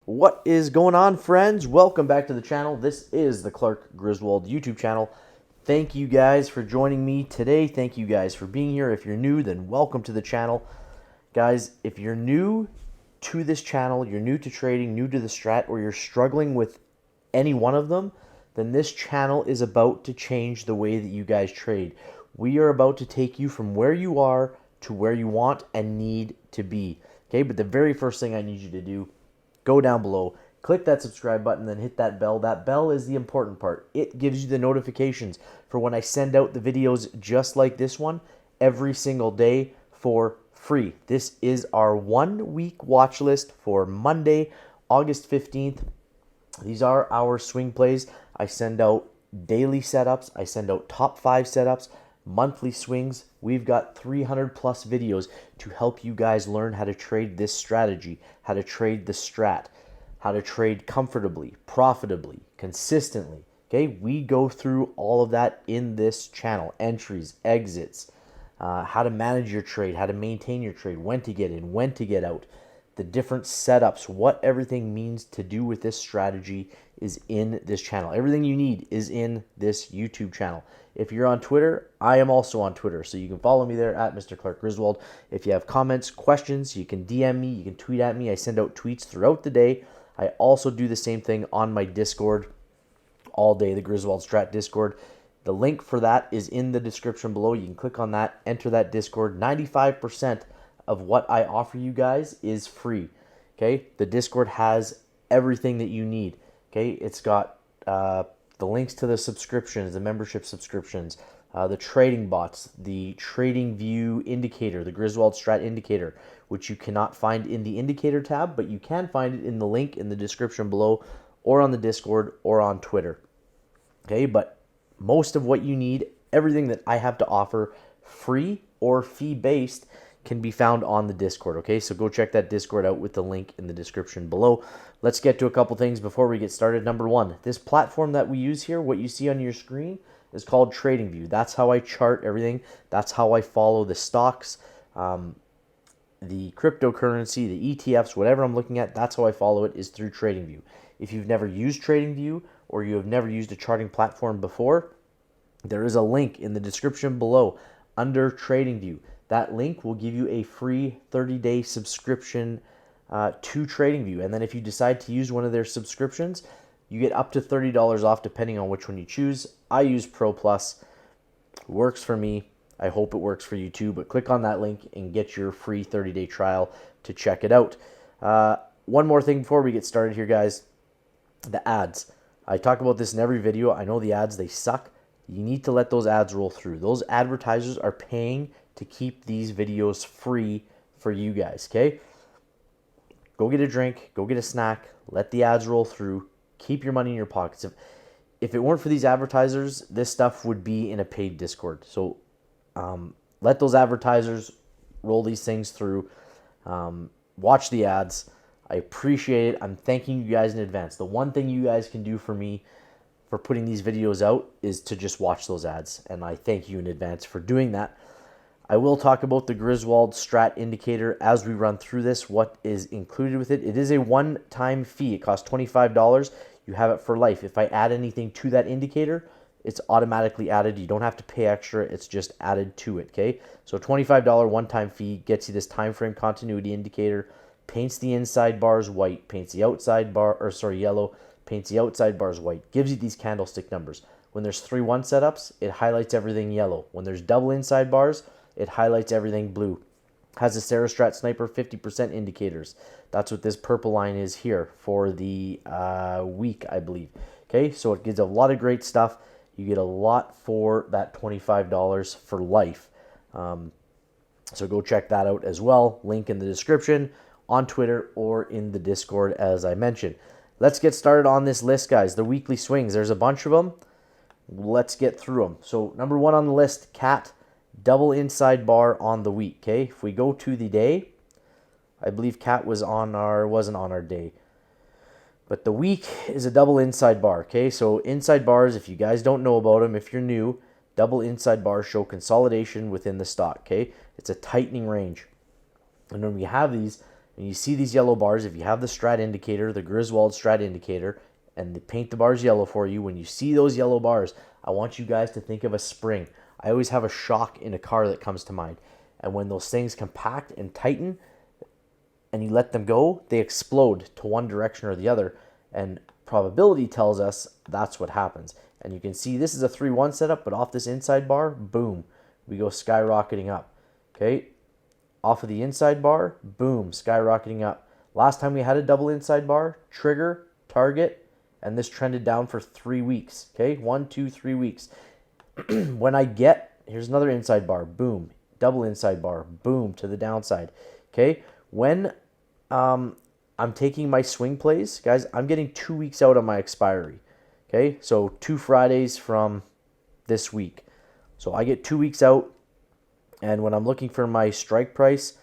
What is going on, friends? Welcome back to the channel. This is the Clark Griswold YouTube channel. Thank you guys for joining me today. Thank you guys for being here. If you're new, then welcome to the channel. Guys, if you're new to this channel, you're new to trading, new to the strat, or you're struggling with any one of them, then this channel is about to change the way that you guys trade. We are about to take you from where you are to where you want and need to be. Okay, but the very first thing I need you to do, go down below, click that subscribe button, then hit that bell. That bell is the important part. It gives you the notifications for when I send out the videos just like this one every single day for free. This is our 1 week watch list for Monday, August 15th. These are our swing plays. I send out daily setups. I send out top 5 setups, monthly swings. We've got 300 plus videos to help you guys learn how to trade this strategy, how to trade the strat, how to trade comfortably, profitably, consistently. Okay, we go through all of that in this channel. Entries, exits, how to manage your trade, how to maintain your trade, when to get in, when to get out, the different setups, what everything means to do with this strategy is in this channel. Everything you need is in this YouTube channel. If you're on Twitter, I am also on Twitter, so you can follow me there at Mr. Clark Griswold. If you have comments, questions, you can DM me, you can tweet at me. I send out tweets throughout the day. I also do the same thing on my Discord all day, the Griswold Strat Discord. The link for that is in the description below. You can click on that, enter that Discord. 95% of what I offer you guys is free. Okay, the Discord has everything that you need. Okay, it's got the links to the subscriptions, the membership subscriptions, the trading bots, the trading view indicator, the Griswold Strat indicator, which you cannot find in the indicator tab, but you can find it in the link in the description below, or on the Discord, or on Twitter. Okay, but most of what you need, everything that I have to offer, free or fee-based, can be found on the Discord. Okay, so go check that Discord out with the link in the description below. Let's get to a couple things before we get started. Number one, this platform that we use here, what you see on your screen, is called TradingView. That's how I chart everything. That's how I follow the stocks, the cryptocurrency, the ETFs, whatever I'm looking at. That's how I follow it, is through TradingView. If you've never used TradingView or you have never used a charting platform before, there is a link in the description below under TradingView. That link will give you a free 30-day subscription to TradingView. And then if you decide to use one of their subscriptions, you get up to $30 off depending on which one you choose. I use Pro Plus. Works for me. I hope it works for you too. But click on that link and get your free 30-day trial to check it out. One more thing before we get started here, guys. The ads. I talk about this in every video. I know the ads, they suck. You need to let those ads roll through. Those advertisers are paying to keep these videos free for you guys, okay? Go get a drink, go get a snack, let the ads roll through, keep your money in your pockets. If it weren't for these advertisers, this stuff would be in a paid Discord. So let those advertisers roll these things through. Watch the ads. I appreciate it. I'm thanking you guys in advance. The one thing you guys can do for me for putting these videos out is to just watch those ads, and I thank you in advance for doing that. I will talk about the Griswold Strat indicator as we run through this, what is included with it. It is a one-time fee. It costs $25. You have it for life. If I add anything to that indicator, it's automatically added. You don't have to pay extra. It's just added to it, okay? So $25 one-time fee gets you this time frame continuity indicator, paints the inside bars white, paints the outside yellow, paints the outside bars white, gives you these candlestick numbers. When there's 3-1 setups, it highlights everything yellow. When there's double inside bars, it highlights everything blue. Has a Strat Sniper 50% indicators. That's what this purple line is here for the week, I believe. Okay, so it gives a lot of great stuff. You get a lot for that $25 for life. So go check that out as well. Link in the description, on Twitter, or in the Discord, as I mentioned. Let's get started on this list, guys. The weekly swings. There's a bunch of them. Let's get through them. So number one on the list, Cat. Double inside bar on the week, okay? If we go to the day, I believe Cat wasn't on our day. But the week is a double inside bar, okay? So inside bars, if you guys don't know about them, if you're new, double inside bars show consolidation within the stock, okay? It's a tightening range. And when we have these, When you see these yellow bars, if you have the Strat indicator, the Griswold Strat indicator, and they paint the bars yellow for you, when you see those yellow bars, I want you guys to think of a spring. I always have a shock in a car that comes to mind. And when those things compact and tighten and you let them go, they explode to one direction or the other. And probability tells us that's what happens. And you can see this is a 3-1 setup, but off this inside bar, boom, we go skyrocketing up. Okay, off of the inside bar, boom, skyrocketing up. Last time we had a double inside bar, trigger, target, and this trended down for 3 weeks. Okay, 1, 2, 3 weeks. When I get, here's another inside bar, boom, double inside bar, boom, to the downside. Okay, when I'm taking my swing plays, guys, I'm getting 2 weeks out on my expiry. Okay, so 2 Fridays from this week. So I get 2 weeks out, and when I'm looking for my strike price,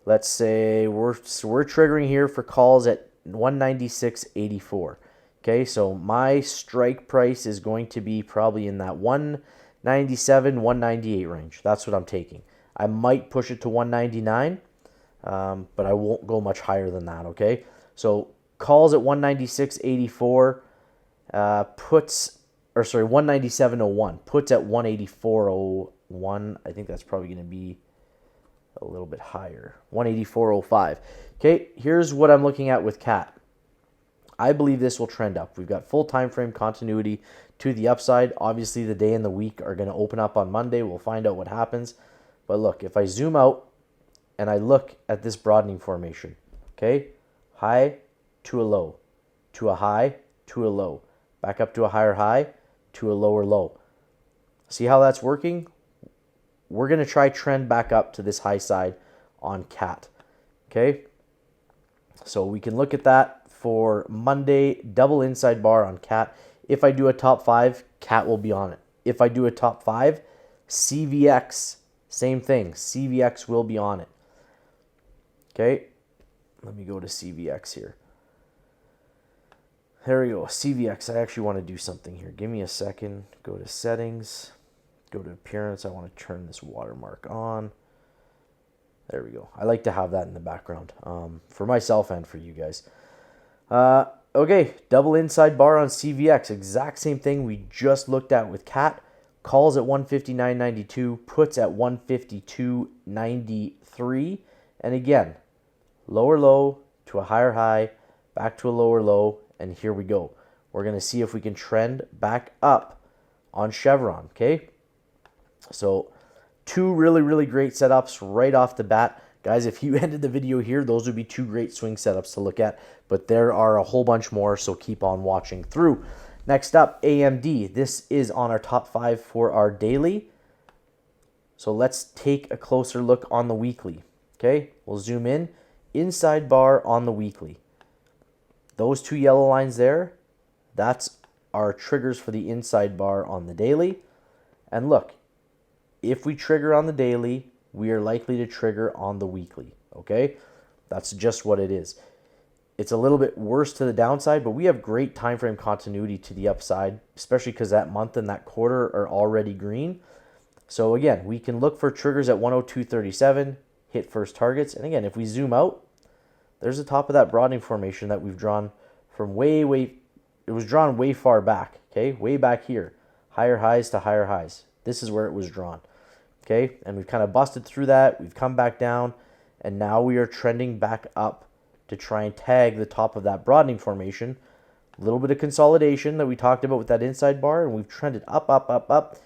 let's say we're triggering here for calls at 196.84. Okay, so my strike price is going to be probably in that 197, 198 range. That's what I'm taking. I might push it to 199, but I won't go much higher than that, okay? So calls at 196.84, 197.01, puts at 184.01. I think that's probably going to be a little bit higher, 184.05. Okay, here's what I'm looking at with CAT. I believe this will trend up. We've got full time frame continuity to the upside. Obviously, the day and the week are going to open up on Monday. We'll find out what happens. But look, if I zoom out and I look at this broadening formation, okay, high to a low, to a high, to a low, back up to a higher high, to a lower low. See how that's working? We're going to try trend back up to this high side on CAT, okay? So we can look at that for Monday, double inside bar on CAT. If I do a top 5, CAT will be on it. If I do a top 5, CVX, same thing. CVX will be on it. Okay, let me go to CVX here. There we go, CVX. I actually want to do something here. Give me a second. Go to settings, go to appearance. I want to turn this watermark on. There we go. I like to have that in the background for myself and for you guys. Okay, double inside bar on CVX. Exact same thing we just looked at with CAT. Calls at 159.92, puts at 152.93. And again, lower low to a higher high, back to a lower low, and here we go. We're going to see if we can trend back up on Chevron, okay? So 2 really, really great setups right off the bat. Guys, if you ended the video here, those would be 2 great swing setups to look at, but there are a whole bunch more, so keep on watching through. Next up, AMD. This is on our top 5 for our daily. So let's take a closer look on the weekly. Okay, we'll zoom in. Inside bar on the weekly. Those 2 yellow lines there, that's our triggers for the inside bar on the daily. And look, if we trigger on the daily, we are likely to trigger on the weekly, okay? That's just what it is. It's a little bit worse to the downside, but we have great time frame continuity to the upside, especially because that month and that quarter are already green. So again, we can look for triggers at 102.37, hit first targets. And again, if we zoom out, there's the top of that broadening formation that we've drawn from it was drawn way far back, okay? Way back here, higher highs to higher highs. This is where it was drawn. Okay, and we've kind of busted through that. We've come back down, and now we are trending back up to try and tag the top of that broadening formation. A little bit of consolidation that we talked about with that inside bar, and we've trended up, up, up, up.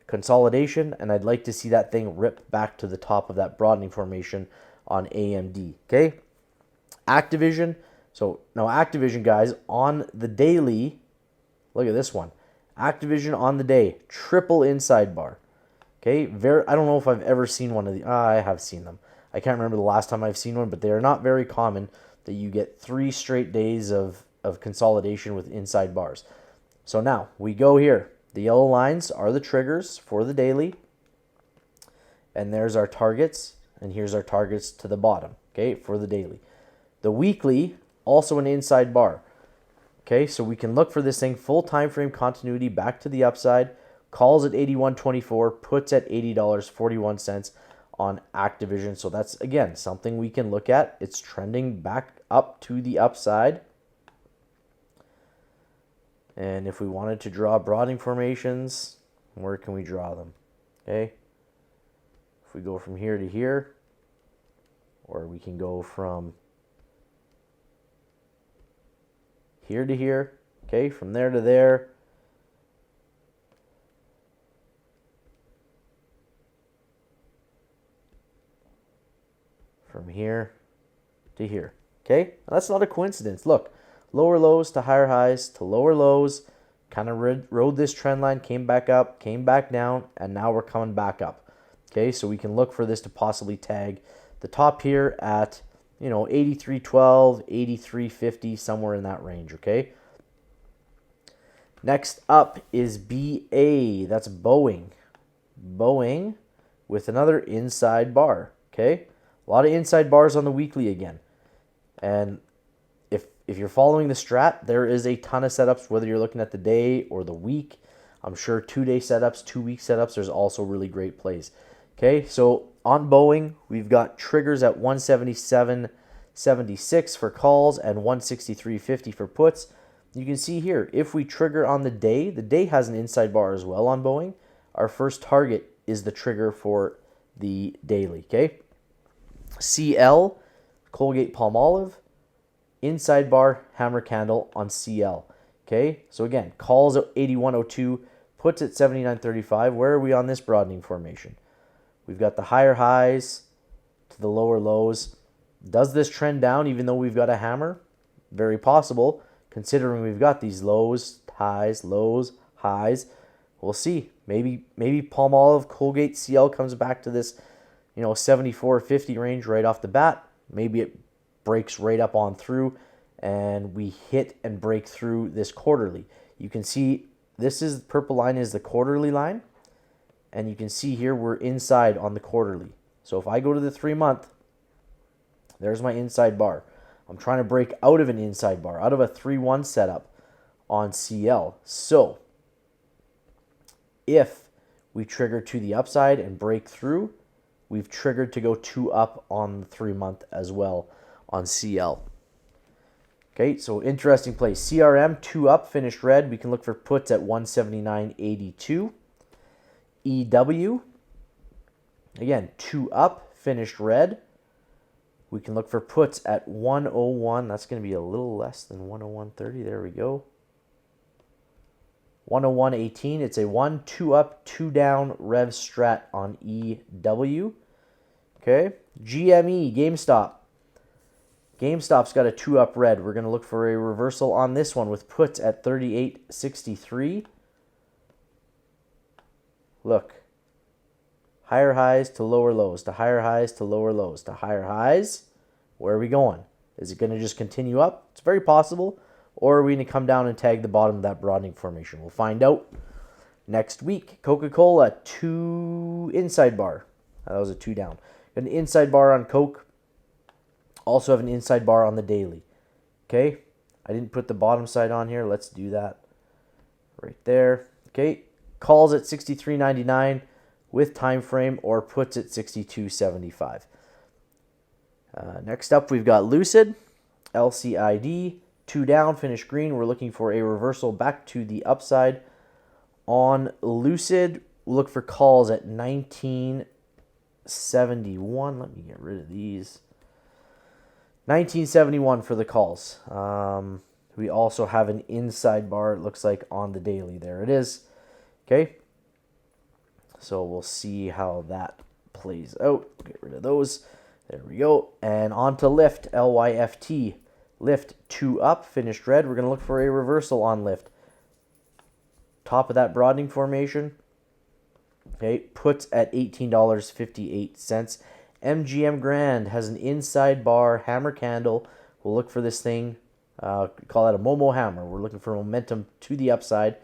Consolidation, and I'd like to see that thing rip back to the top of that broadening formation on AMD. Okay, Activision. So now Activision, guys, on the daily, look at this one. Activision on the day, triple inside bar. Okay, I don't know if I've ever seen one of the. I have seen them. I can't remember the last time I've seen one, but they are not very common that you get 3 straight days of consolidation with inside bars. So now we go here. The yellow lines are the triggers for the daily, and there's our targets, and here's our targets to the bottom. Okay, for the daily. The weekly, also an inside bar. Okay, so we can look for this thing full time frame continuity back to the upside. Calls at 81.24, puts at $80.41 on Activision. So that's, again, something we can look at. It's trending back up to the upside. And if we wanted to draw broadening formations, where can we draw them? Okay. If we go from here to here, or we can go from here to here, okay, from there to there. From here to here, okay? Now, that's not a coincidence. Look, lower lows to higher highs to lower lows, kind of rode this trend line, came back up, came back down, and now we're coming back up, okay? So we can look for this to possibly tag the top here at, 83.12, 83.50, somewhere in that range, okay? Next up is BA. That's Boeing. Boeing with another inside bar, okay? A lot of inside bars on the weekly again. And if you're following the strat, there is a ton of setups, whether you're looking at the day or the week. I'm sure 2-day setups, 2-week setups, there's also really great plays. Okay, so on Boeing, we've got triggers at 177.76 for calls and 163.50 for puts. You can see here, if we trigger on the day has an inside bar as well on Boeing. Our first target is the trigger for the daily, okay? CL, Colgate-Palmolive, inside bar, hammer candle on CL. Okay, so again, calls at 81.02, puts at 79.35. Where are we on this broadening formation? We've got the higher highs to the lower lows. Does this trend down even though we've got a hammer? Very possible, considering we've got these lows, highs, lows, highs. We'll see. Maybe Palmolive, Colgate, CL comes back to this 74.50 range right off the bat. Maybe it breaks right up on through and we hit and break through this quarterly. You can see this is purple line is the quarterly line, and you can see here we're inside on the quarterly. So if I go to the 3-month, there's my inside bar. I'm trying to break out of an inside bar, out of a 3-1 setup on CL. So if we trigger to the upside and break through, we've triggered to go 2 up on the 3-month as well on CL. Okay, so interesting play. CRM, 2 up, finished red. We can look for puts at 179.82. EW, again, 2 up, finished red. We can look for puts at 101. That's going to be a little less than 101.30. There we go. 101.18. It's a 1, 2 up, 2 down Rev Strat on EW. Okay. GME, GameStop. GameStop's got a 2 up red. We're going to look for a reversal on this one with puts at 38.63. Look. Higher highs to lower lows, to higher highs to lower lows, to higher highs. Where are we going? Is it going to just continue up? It's very possible. Or are we going to come down and tag the bottom of that broadening formation? We'll find out next week. Coca-Cola, 2 inside bar. That was a 2 down. An inside bar on Coke. Also have an inside bar on the daily. Okay. I didn't put the bottom side on here. Let's do that right there. Okay. Calls at 63.99 with time frame, or puts at 62.75. Next up, we've got Lucid, LCID, 2 down, finished green. We're looking for a reversal back to the upside on Lucid. We'll look for calls at 1971. Let me get rid of these. 1971 for the calls. We also have an inside bar, it looks like, on the daily. There it is. Okay. So we'll see how that plays out. Get rid of those. There we go. And on to Lift, LYFT. Lift, 2 up, finished red. We're going to look for a reversal on Lift. Top of that broadening formation. Okay, puts at $18.58. MGM Grand has an inside bar, hammer candle. We'll look for this thing. Call that a Momo hammer. We're looking for momentum to the upside.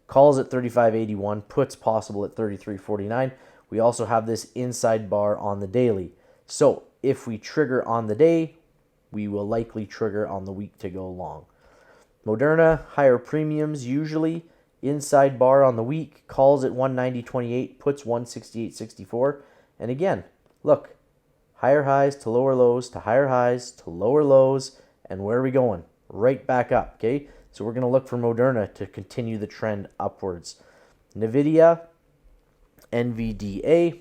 Calls at 35.81. Puts possible at 33.49. We also have this inside bar on the daily. So if we trigger on the day, we will likely trigger on the week to go long. Moderna, higher premiums usually. Inside bar on the week. Calls at 190.28. Puts 168.64. And again, Look, higher highs to lower lows to higher highs to lower lows. And where are we going? Right back up, okay? So we're going to look for Moderna to continue the trend upwards. NVIDIA, NVDA.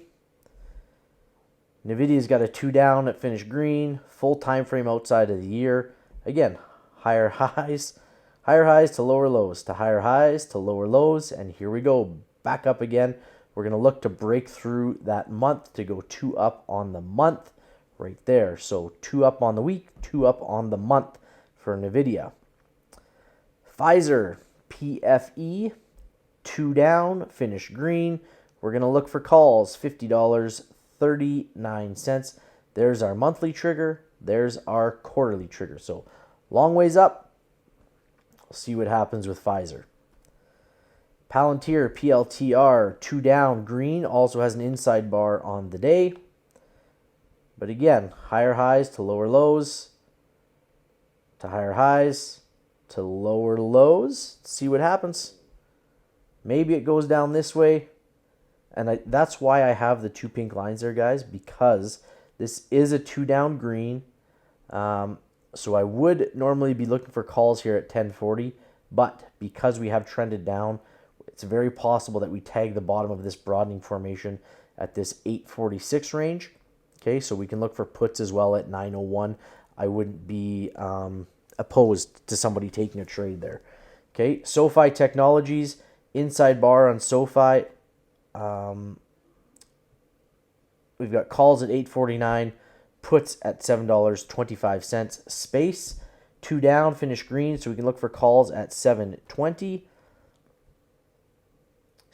NVIDIA's got a 2 down at finished green, full time frame outside of the year. Again, higher highs to lower lows to higher highs to lower lows. And here we go, back up again. We're going to look to break through that month to go 2 up on the month right there. So 2 up on the week, 2 up on the month for NVIDIA. Pfizer, PFE, 2 down, finished green. We're going to look for calls, $50.39. There's our monthly trigger. There's our quarterly trigger. So long ways up. We'll see what happens with Pfizer. Palantir, PLTR, 2 down, green. Also has an inside bar on the day. But again, higher highs to lower lows to higher highs to lower lows. See what happens. Maybe it goes down this way. And that's why I have the 2 pink lines there, guys, because this is a 2 down green. So I would normally be looking for calls here at 1040, but because we have trended down, it's very possible that we tag the bottom of this broadening formation at this 846 range. Okay, so we can look for puts as well at 901. I wouldn't be opposed to somebody taking a trade there. Okay, SoFi Technologies, inside bar on SoFi. We've got calls at 849, puts at $7.25. Space, 2 down, finish green, so we can look for calls at 720.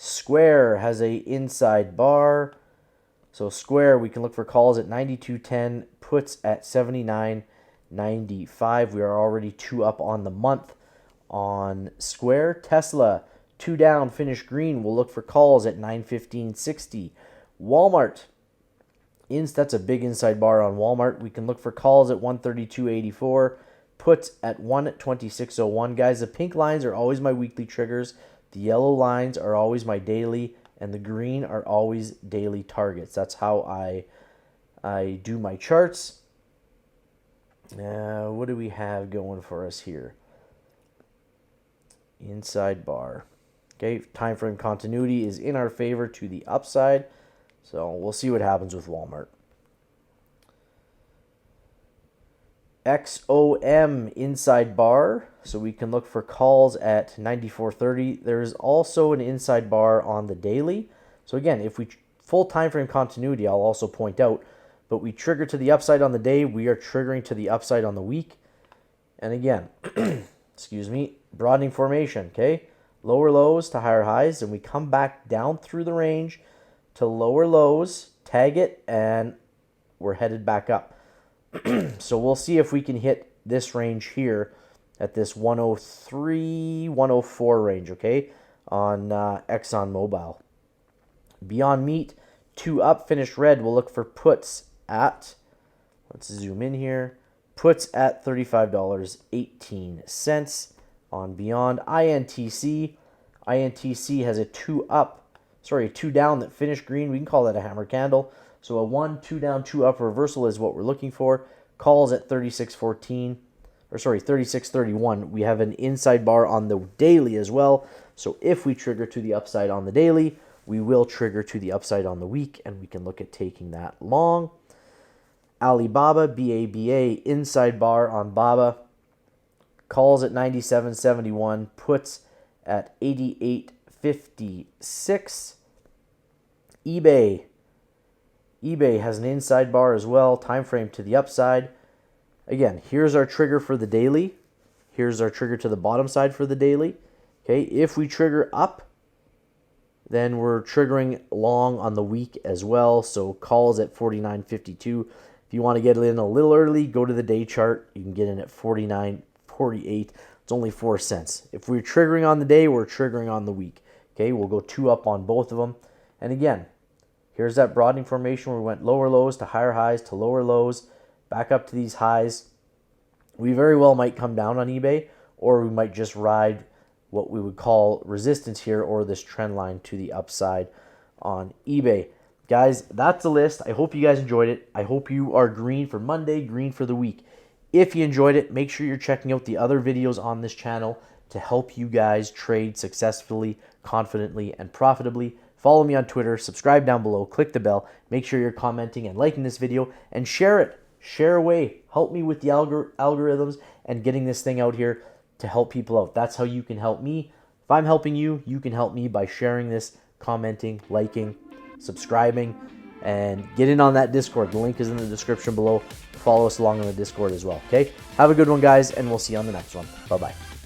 Square has a inside bar. So Square, we can look for calls at 92.10, puts at 79.95. We are already 2 up on the month on Square. Tesla, 2 down, finish green. We'll look for calls at 915.60. Walmart, that's a big inside bar on Walmart. We can look for calls at 132.84, puts at 126.01. Guys, the pink lines are always my weekly triggers. The yellow lines are always my daily, and the green are always daily targets. That's how I do my charts. What do we have going for us here? Inside bar. Okay, time frame continuity is in our favor to the upside. So we'll see what happens with Walmart. XOM inside bar. So we can look for calls at 94.30. There's also an inside bar on the daily. So again, if we full time frame continuity, I'll also point out, but we trigger to the upside on the day, we are triggering to the upside on the week. And again, excuse me, broadening formation, okay? Lower lows to higher highs, and we come back down through the range to lower lows, tag it, and we're headed back up. So we'll see if we can hit this range here at this 103, 104 range, okay, on ExxonMobil. Beyond Meat, 2 up, finished red. We'll look for puts at, let's zoom in here, puts at $35.18 on Beyond. INTC has a 2 down that finished green. We can call that a hammer candle. So a 1, 2 down, 2 up reversal is what we're looking for. Calls at 36.31. We have an inside bar on the daily as well. So if we trigger to the upside on the daily, we will trigger to the upside on the week, and we can look at taking that long. Alibaba, BABA, inside bar on BABA. Calls at 97.71, puts at 88.56. eBay has an inside bar as well, time frame to the upside. Again, here's our trigger for the daily. Here's our trigger to the bottom side for the daily. Okay, if we trigger up, then we're triggering long on the week as well. So calls at 49.52. If you want to get it in a little early, go to the day chart. You can get in at 49.48. It's only 4 cents. If we're triggering on the day, we're triggering on the week. Okay, we'll go 2 up on both of them. And again, here's that broadening formation where we went lower lows to higher highs to lower lows, back up to these highs. We very well might come down on eBay, or we might just ride what we would call resistance here, or this trend line to the upside on eBay. Guys, that's the list. I hope you guys enjoyed it. I hope you are green for Monday, green for the week. If you enjoyed it, make sure you're checking out the other videos on this channel to help you guys trade successfully, confidently, and profitably. Follow me on Twitter, subscribe down below, click the bell, make sure you're commenting and liking this video, and share it. Share away. Help me with the algorithms and getting this thing out here to help people out. That's how you can help me. If I'm helping you, you can help me by sharing this, commenting, liking, subscribing, and get in on that Discord. The link is in the description below. Follow us along on the Discord as well. Okay? Have a good one, guys, and we'll see you on the next one. Bye-bye.